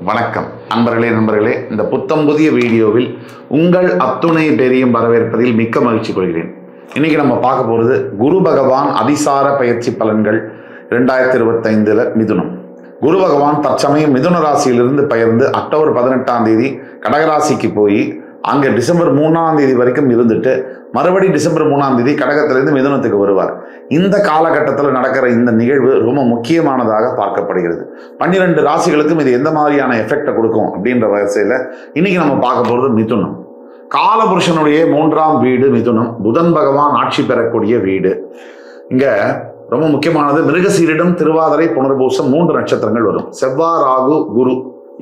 வணக்கம் நண்பர்களே, இந்த புத்தம் புதிய வீடியோவில் உங்கள் அத்துணை பேரையும் வரவேற்பதில் மிக்க மகிழ்ச்சி கொள்கிறேன். இன்னைக்கு நம்ம பார்க்க போகிறது குரு பகவான் அதிசார பயிற்சி பலன்கள் 2025 மிதுனம். குரு பகவான் தற்சமயம் மிதுன ராசியிலிருந்து பெயர்ந்து அக்டோபர் 18ஆம் தேதி கடகராசிக்கு போய் அங்கே டிசம்பர் 3ஆம் தேதி வரைக்கும் இருந்துட்டு மறுபடி டிசம்பர் 3ஆம் தேதி கடகத்திலிருந்து மிதுனத்துக்கு வருவார். இந்த காலகட்டத்தில் நடக்கிற இந்த நிகழ்வு ரொம்ப முக்கியமானதாக பார்க்கப்படுகிறது. 12 ராசிகளுக்கும் இது எந்த மாதிரியான எஃபெக்டை கொடுக்கும் அப்படின்ற வரிசையில் இன்னைக்கு நம்ம பார்க்க போகிறது மிதுனம். காலபுருஷனுடைய 3ஆம் வீடு மிதுனம். புதன் பகவான் ஆட்சி பெறக்கூடிய வீடு. இங்க ரொம்ப முக்கியமானது மிருகசீரிடம், திருவாதிரை, புனர்பூசம் 3 நட்சத்திரங்கள் வரும். செவ்வாய், ராகு, குரு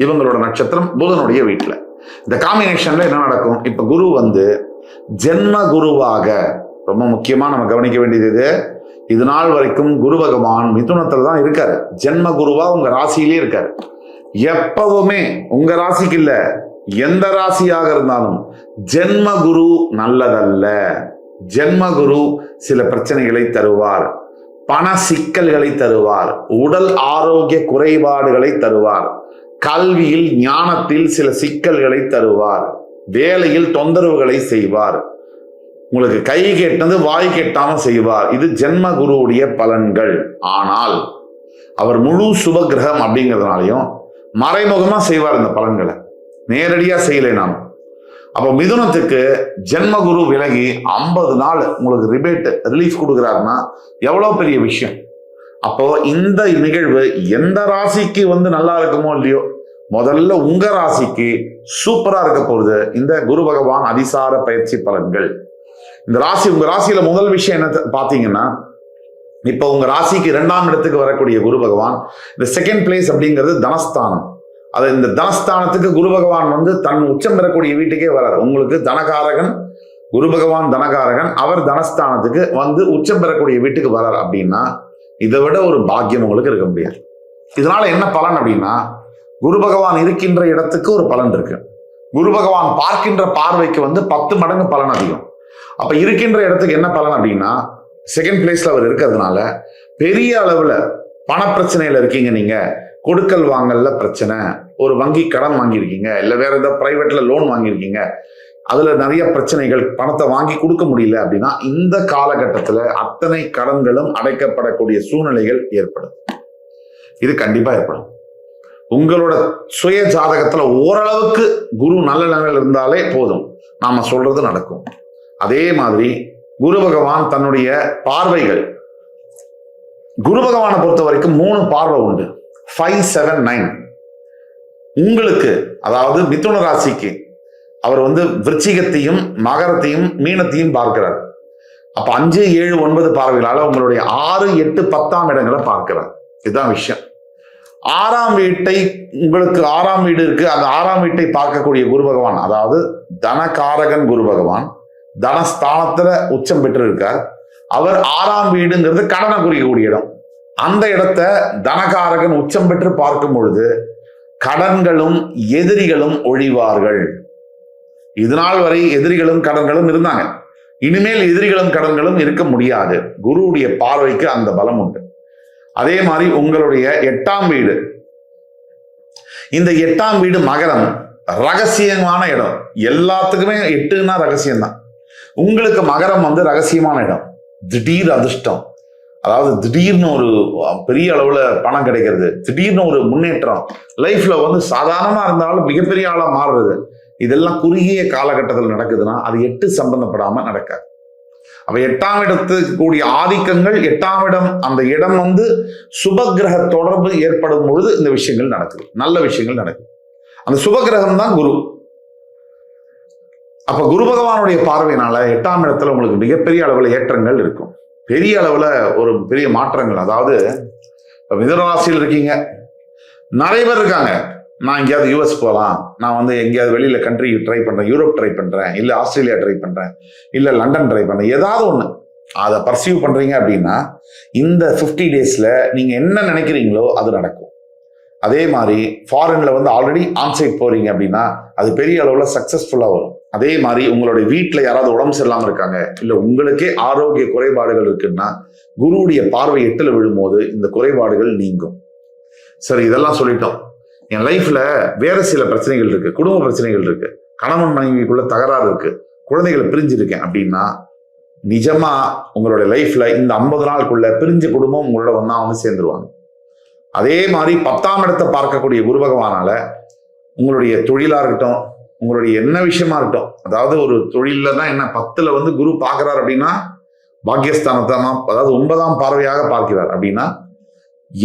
இவங்களோட நட்சத்திரம் புதனுடைய வீட்டில். இந்த காம்பினேஷன்ல என்ன நடக்கும்? இப்ப குரு ஜென்ம குருவாக, ரொம்ப முக்கியமா நம்ம கவனிக்க வேண்டியது, இது நாள் வரைக்கும் குரு பகவான் மிதுனத்துல தான் இருக்காரு. ஜென்ம குருவா உங்க ராசியிலே இருக்காரு. எப்பவுமே உங்க ராசிக்கு இல்ல, எந்த ராசியாக இருந்தாலும் ஜென்ம குரு நல்லதல்ல. ஜென்ம குரு சில பிரச்சனைகளை தருவார், பண சிக்கல்களை தருவார், உடல் ஆரோக்கிய குறைபாடுகளை தருவார், கல்வியில் ஞானத்தில் சில சிக்கல்களை தருவார், வேலையில் தொந்தரவுகளை செய்வார், உங்களுக்கு கை கெட்டது வாய் கெட்டாம செய்வார். இது ஜென்ம குருவுடைய பலன்கள். ஆனால் அவர் முழு சுப கிரகம் அப்படிங்கிறதுனாலையும் மறைமுகமா செய்வார் இந்த பலன்களை, நேரடியா செய்யலைனாலும். அப்போ மிதுனத்துக்கு ஜென்ம குரு விலகி 50 நாள் உங்களுக்கு ரிலீஃப் கொடுக்குறாருன்னா எவ்வளவு பெரிய விஷயம். அப்போ இந்த நிகழ்வு எந்த ராசிக்கு நல்லா இருக்குமோ இல்லையோ, முதல்ல உங்க ராசிக்கு சூப்பரா இருக்க போகுது இந்த குரு பகவான் அதிசார பயிற்சி பலன்கள். இந்த ராசி, உங்க ராசியில முதல் விஷயம் என்ன பாத்தீங்கன்னா, இப்ப உங்க ராசிக்கு 2ஆம் இடத்துக்கு வரக்கூடிய குரு பகவான், இந்த செகண்ட் பிளேஸ் அப்படிங்கிறது தனஸ்தானம். அது இந்த தனஸ்தானத்துக்கு குரு பகவான் தன் உச்சம் பெறக்கூடிய வீட்டுக்கே வர்றாரு. உங்களுக்கு தனகாரகன் குரு பகவான், தனகாரகன். அவர் தனஸ்தானத்துக்கு உச்சம் பெறக்கூடிய வீட்டுக்கு வர்றார் அப்படின்னா இதை விட ஒரு பாக்கியம் உங்களுக்கு இருக்க முடியாது. இதனால என்ன பலன் அப்படின்னா, குரு பகவான் இருக்கின்ற இடத்துக்கு ஒரு பலன் இருக்கு. குரு பகவான் பார்க்கின்ற பார்வைக்கு 10 மடங்கு பலன் அதிகம். அப்ப இருக்கின்ற இடத்துக்கு என்ன பலன் அப்படின்னா, செகண்ட் பிளேஸ்ல அவர் இருக்கிறதுனால பெரிய அளவுல பண பிரச்சனையில இருக்கீங்க, நீங்க கொடுக்கல் வாங்கல்ல பிரச்சனை, ஒரு வங்கி கடன் வாங்கியிருக்கீங்க, இல்ல வேற ஏதாவது பிரைவேட்ல லோன் வாங்கியிருக்கீங்க, அதுல நிறைய பிரச்சனைகள், பணத்தை வாங்கி கொடுக்க முடியல அப்படின்னா இந்த காலகட்டத்துல அத்தனை கடன்களும் அடைக்கப்படக்கூடிய சூழ்நிலைகள் ஏற்படும். இது கண்டிப்பா ஏற்படும். உங்களோட சுய ஜாதகத்துல ஓரளவுக்கு குரு நல்ல நிலையில் இருந்தாலே போதும், நாம சொல்றது நடக்கும். அதே மாதிரி குரு பகவான் தன்னுடைய பார்வைகள், குரு பகவானை பொறுத்த வரைக்கும் 3 பார்வை உண்டு. 5, 7, 9. உங்களுக்கு, அதாவது மிதுன ராசிக்கு அவர் விருச்சிகத்தையும் மகரத்தையும் மீனத்தையும் பார்க்கிறார். அப்ப 5, 7, 9 பார்வைகளால உங்களுடைய 6, 8, 10ஆம் இடங்களை பார்க்கிறார். இதுதான் விஷயம். 6ஆம் வீட்டை, உங்களுக்கு 6ஆம் வீடு இருக்கு, அந்த 6ஆம் வீட்டை பார்க்கக்கூடிய குரு பகவான், அதாவது தனகாரகன் குரு பகவான் தனஸ்தானத்துல உச்சம் பெற்று இருக்கார். அவர் 6ஆம் வீடுங்கிறது கடனை குறிக்கக்கூடிய இடம். அந்த இடத்தை தனகாரகன் உச்சம் பெற்று பார்க்கும் பொழுது கடன்களும் எதிரிகளும் ஒழிவார்கள். இதுநாள் வரை எதிரிகளும் கடன்களும் இருந்தாங்க, இனிமேல் எதிரிகளும் கடன்களும் இருக்க முடியாது. குருவுடைய பார்வைக்கு அந்த பலம் உண்டு. அதே மாதிரி உங்களுடைய 8ஆம் வீடு, இந்த 8ஆம் வீடு மகரம், ரகசியமான இடம். எல்லாத்துக்குமே 8ன்னா ரகசியம்தான். உங்களுக்கு மகரம் ரகசியமான இடம், திடீர் அதிர்ஷ்டம், அதாவது திடீர்னு ஒரு பெரிய அளவுல பணம் கிடைக்கிறது, திடீர்னு ஒரு முன்னேற்றம், லைஃப்ல சாதாரணமா இருந்தாலும் மிகப்பெரிய ஆளா மாறுறது, இதெல்லாம் குறுகிய காலகட்டத்தில் நடக்குதுன்னா அது 8 சம்பந்தப்படாம நடக்காது. அப்ப 8ஆம் இடத்துக்கு கூடிய ஆதிக்கங்கள், 8ஆம் இடம், அந்த இடம் சுபகிரக தொடர்பு ஏற்படும் பொழுது இந்த விஷயங்கள் நடக்குது, நல்ல விஷயங்கள் நடக்குது. அந்த சுபகிரகம் தான் குரு. அப்ப குரு பகவானுடைய பார்வையினால 8ஆம் இடத்துல உங்களுக்கு மிகப்பெரிய அளவுல ஏற்றங்கள் இருக்கும், பெரிய அளவுல ஒரு பெரிய மாற்றங்கள். அதாவது மிதுன ராசியில் இருக்கீங்க, நிறைய பேர் இருக்காங்க, நான் எங்கேயாவது யூஎஸ் போகலாம், நான் எங்கேயாவது வெளியில கண்ட்ரி ட்ரை பண்றேன், யூரோப் ட்ரை பண்றேன், இல்ல ஆஸ்திரேலியா ட்ரை பண்றேன், இல்ல லண்டன் ட்ரை பண்றேன், ஏதாவது ஒண்ணு அதை பர்சீவ் பண்றீங்க அப்படின்னா இந்த 50 டேஸ்ல நீங்க என்ன நினைக்கிறீங்களோ அது நடக்கும். அதே மாதிரி ஃபாரின்ல ஆல்ரெடி ஆன்சைட் போறீங்க அப்படின்னா அது பெரிய அளவுல சக்சஸ்ஃபுல்லா வரும். அதே மாதிரி உங்களுடைய வீட்டுல யாராவது உடம்பு சரியில்லாம இருக்காங்க, இல்ல உங்களுக்கே ஆரோக்கிய குறைபாடுகள் இருக்குன்னா குருவுடைய பார்வை 8ல விழும்போது இந்த குறைபாடுகள் நீங்கும். சரி, இதெல்லாம் சொல்லிட்டோம். என் லைஃப்ல வேற சில பிரச்சனைகள் இருக்கு, குடும்ப பிரச்சனைகள் இருக்கு, கணவன் மனைவிக்குள்ள தகராறு இருக்கு, குழந்தைகளை பிரிஞ்சிருக்கேன் அப்படின்னா நிஜமா உங்களுடைய லைஃப்ல இந்த 50 நாளுக்குள்ள பிரிஞ்ச குடும்பம் உங்களோட ஒன்னா வந்து சேர்ந்துருவாங்க. அதே மாதிரி 10ஆம் இடத்தை பார்க்கக்கூடிய குரு பகவானால உங்களுடைய தொழிலா இருக்கட்டும், உங்களுடைய என்ன விஷயமா இருக்கட்டும், அதாவது ஒரு தொழில தான் என்ன 10ல வந்து குரு பார்க்கிறார் அப்படின்னா பாக்கியஸ்தானத்தை, அதாவது 9ஆம் பார்வையாக பார்க்கிறார் அப்படின்னா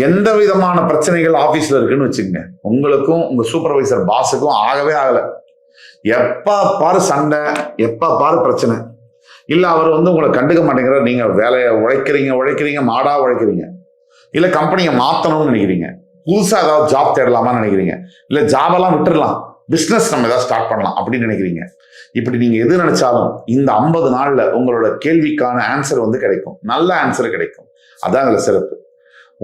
எந்த விதமான பிரச்சனைகள் ஆபீஸ்ல இருக்குன்னு வச்சுக்கோங்க, உங்களுக்கும் உங்க சூப்பர்வைசர் பாஸுக்கும் ஆகவே ஆகல. எப்ப பாரு சண்டை, எப்ப பாரு பிரச்சனை. இல்ல அவர் வந்து உங்களை கண்டுக்க மாட்டேங்கிறார், நீங்க வேலையை உழைக்கிறீங்க மாடா உழைக்கிறீங்க, இல்ல கம்பெனியை மாத்தணும்னு நினைக்கிறீங்க, புதுசா ஏதாவது ஜாப் தேடலாமான்னு நினைக்கிறீங்க, இல்ல ஜாபெல்லாம் விட்டுறலாம், பிசினஸ் நம்ம ஏதாவது ஸ்டார்ட் பண்ணலாம் அப்படின்னு நினைக்கிறீங்க. இப்படி நீங்க எது நினைச்சாலும் இந்த 50 நாள்ல உங்களோட கேள்விக்கான ஆன்சர் வந்து கிடைக்கும், நல்ல ஆன்சர் கிடைக்கும். அதான் அதுல சிறப்பு.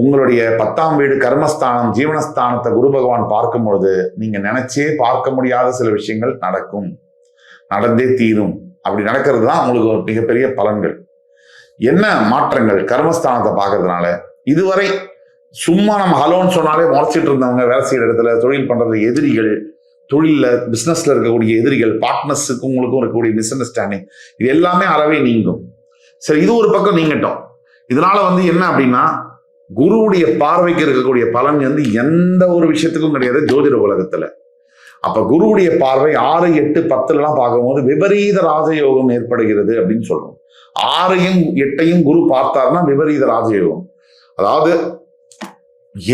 உங்களுடைய 10ஆம் வீடு கர்மஸ்தானம், ஜீவனஸ்தானத்தை குரு பகவான் பார்க்கும் பொழுது நீங்க நினைச்சே பார்க்க முடியாத சில விஷயங்கள் நடக்கும், நடந்தே தீரும். அப்படி நடக்கிறது தான் உங்களுக்கு ஒரு மிகப்பெரிய பலன்கள். என்ன மாற்றங்கள் கர்மஸ்தானத்தை பார்க்கறதுனால? இதுவரை சும்மா நம்ம ஹலோன்னு சொன்னாலே முறைச்சிட்டு இருந்தவங்க, வேலை செய்யற இடத்துல தொழில் பண்றது எதிரிகள், தொழில பிசினஸ்ல இருக்கக்கூடிய எதிரிகள், பார்ட்னர்ஸுக்கும் உங்களுக்கும் இருக்கக்கூடிய மிஸ் அண்டர்ஸ்டாண்டிங், இது எல்லாமே அறவே நீங்கும். சரி, இது ஒரு பக்கம் நீங்கட்டும். இதனால வந்து என்ன அப்படின்னா, குருவுடைய பார்வைக்கு இருக்கக்கூடிய பலன் வந்து எந்த ஒரு விஷயத்துக்கும் கிடையாது ஜோதிட உலகத்துல. அப்ப குருவுடைய பார்வை 6, 8, 10 பார்க்கும்போது விபரீத ராஜயோகம் ஏற்படுகிறது அப்படின்னு சொல்றோம். 6ஐயும் 8ஐயும் குரு பார்த்தாருன்னா விபரீத ராஜயோகம். அதாவது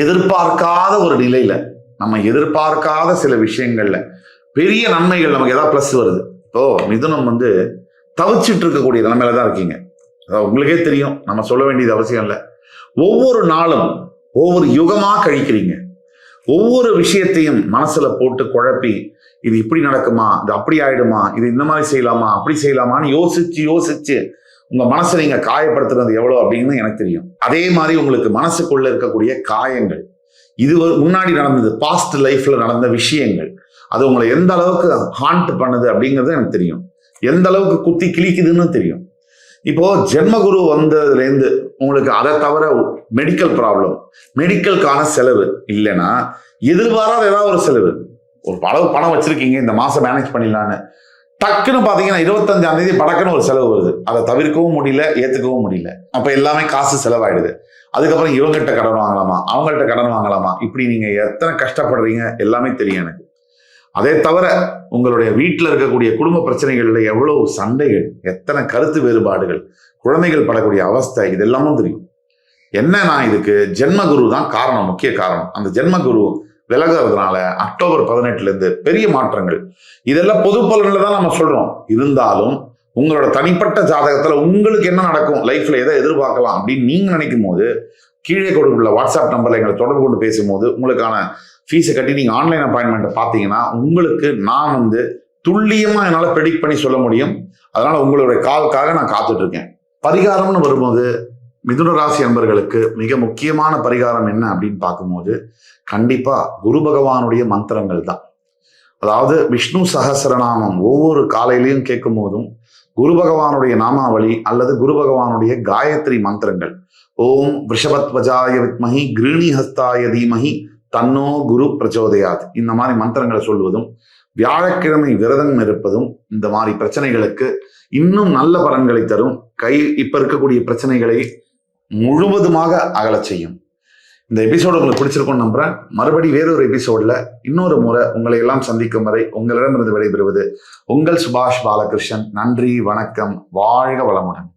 எதிர்பார்க்காத ஒரு நிலையில, நம்ம எதிர்பார்க்காத சில விஷயங்கள்ல பெரிய நன்மைகள் நமக்கு ஏதாவது பிளஸ் வருது. இப்போ மிதுனம் வந்து தவிச்சிட்டு இருக்கக்கூடிய நிலைமையில தான் இருக்கீங்க. அதாவது உங்களுக்கே தெரியும், நம்ம சொல்ல வேண்டியது அவசியம் இல்லை. ஒவ்வொரு நாளும் ஒவ்வொரு யுகமா கழிக்கிறீங்க. ஒவ்வொரு விஷயத்தையும் மனசுல போட்டு குழப்பி, இது இப்படி நடக்குமா, இது அப்படி ஆயிடுமா, இது இந்த மாதிரி செய்யலாமா, அப்படி செய்யலாமான்னு யோசிச்சு உங்க மனசை நீங்க காயப்படுத்துறது எவ்வளவு அப்படின்னு எனக்கு தெரியும். அதே மாதிரி உங்களுக்கு மனசுக்குள்ள இருக்கக்கூடிய காயங்கள், இது முன்னாடி நடந்தது, பாஸ்ட் லைஃப்ல நடந்த விஷயங்கள், அது உங்களை எந்த அளவுக்கு ஹாண்ட் பண்ணுது அப்படிங்கிறது எனக்கு தெரியும், எந்த அளவுக்கு குத்தி கிழிக்குதுன்னு தெரியும். இப்போ ஜென்மகுரு வந்ததுலேருந்து உங்களுக்கு அதை தவிர மெடிக்கல் ப்ராப்ளம், மெடிக்கலுக்கான செலவு இல்லைன்னா எதிர்பாராத ஏதாவது ஒரு செலவு, ஒரு அளவு பணம் வச்சிருக்கீங்க இந்த மாசம் மேனேஜ் பண்ணிடலான்னு, டக்குன்னு பாத்தீங்கன்னா 25ஆம் தேதி படக்குன்னு ஒரு செலவு வருது, அதை தவிர்க்கவும் முடியல, ஏத்துக்கவும் முடியல. அப்ப எல்லாமே காசு செலவாயிடுது. அதுக்கப்புறம் இவங்ககிட்ட கடன் வாங்கலாமா, அவங்கள்ட்ட கடன் வாங்கலாமா, இப்படி நீங்க எத்தனை கஷ்டப்படுறீங்க எல்லாமே தெரியும் எனக்கு. அதே தவிர உங்களுடைய வீட்டில் இருக்கக்கூடிய குடும்ப பிரச்சனைகள்ல எவ்வளவு சண்டைகள், எத்தனை கருத்து வேறுபாடுகள், குழந்தைகள் படக்கூடிய அவஸ்தை, இதெல்லாமும் தெரியும். என்னன்னா இதுக்கு ஜென்மகுரு தான் காரணம், முக்கிய காரணம். அந்த ஜென்மகுரு விலகிறதுனால அக்டோபர் 18 பெரிய மாற்றங்கள். இதெல்லாம் பொது பலன்ல தான் நம்ம சொல்றோம். இருந்தாலும் உங்களோட தனிப்பட்ட ஜாதகத்துல உங்களுக்கு என்ன நடக்கும், லைஃப்ல எதை எதிர்பார்க்கலாம் அப்படின்னு நீங்க நினைக்கும் போது கீழே கொடுக்குள்ள வாட்ஸ்அப் நம்பர்ல எங்களை தொடர்பு கொண்டு பேசும்போது உங்களுக்கான ஃபீஸை கட்டி நீங்க ஆன்லைன் அப்பாயின்மெண்ட் பார்த்தீங்கன்னா உங்களுக்கு நான் வந்து துல்லியமா என்னால் ப்ரெடிக்ட் பண்ணி சொல்ல முடியும். அதனால உங்களுடைய காலுக்காக நான் காத்துட்டு இருக்கேன். பரிகாரம்னு வரும்போது மிதுன ராசி அன்பர்களுக்கு மிக முக்கியமான பரிகாரம் என்ன அப்படின்னு பார்க்கும்போது கண்டிப்பா குரு பகவானுடைய மந்திரங்கள் தான். அதாவது விஷ்ணு சஹஸ்ரநாமம் ஒவ்வொரு காலையிலையும் கேட்கும் போதும் குரு பகவானுடைய நாமாவளி அல்லது குரு பகவானுடைய காயத்ரி மந்திரங்கள், ஓம் ரிஷபத்வஜாய வித்மஹி கிருணி ஹஸ்தாய தீமஹி தன்னோ குரு பிரச்சோதயாத், இந்த மாதிரி மந்திரங்களை சொல்வதும் வியாழக்கிழமை விரதம் இருப்பதும் இந்த மாதிரி பிரச்சனைகளுக்கு இன்னும் நல்ல பலன்களை தரும். இப்ப இருக்கக்கூடிய பிரச்சனைகளை முழுவதுமாக அகலச் செய்யும். இந்த எபிசோடு உங்களுக்கு பிடிச்சிருக்கும்னு நம்புறேன். மறுபடி வேறொரு எபிசோட்ல இன்னொரு முறை உங்களை எல்லாம் சந்திக்கும் வரை உங்களிடமிருந்து விடைபெறுவது உங்கள் சுபாஷ் பாலகிருஷ்ணன். நன்றி, வணக்கம், வாழ்க வளமுடன்.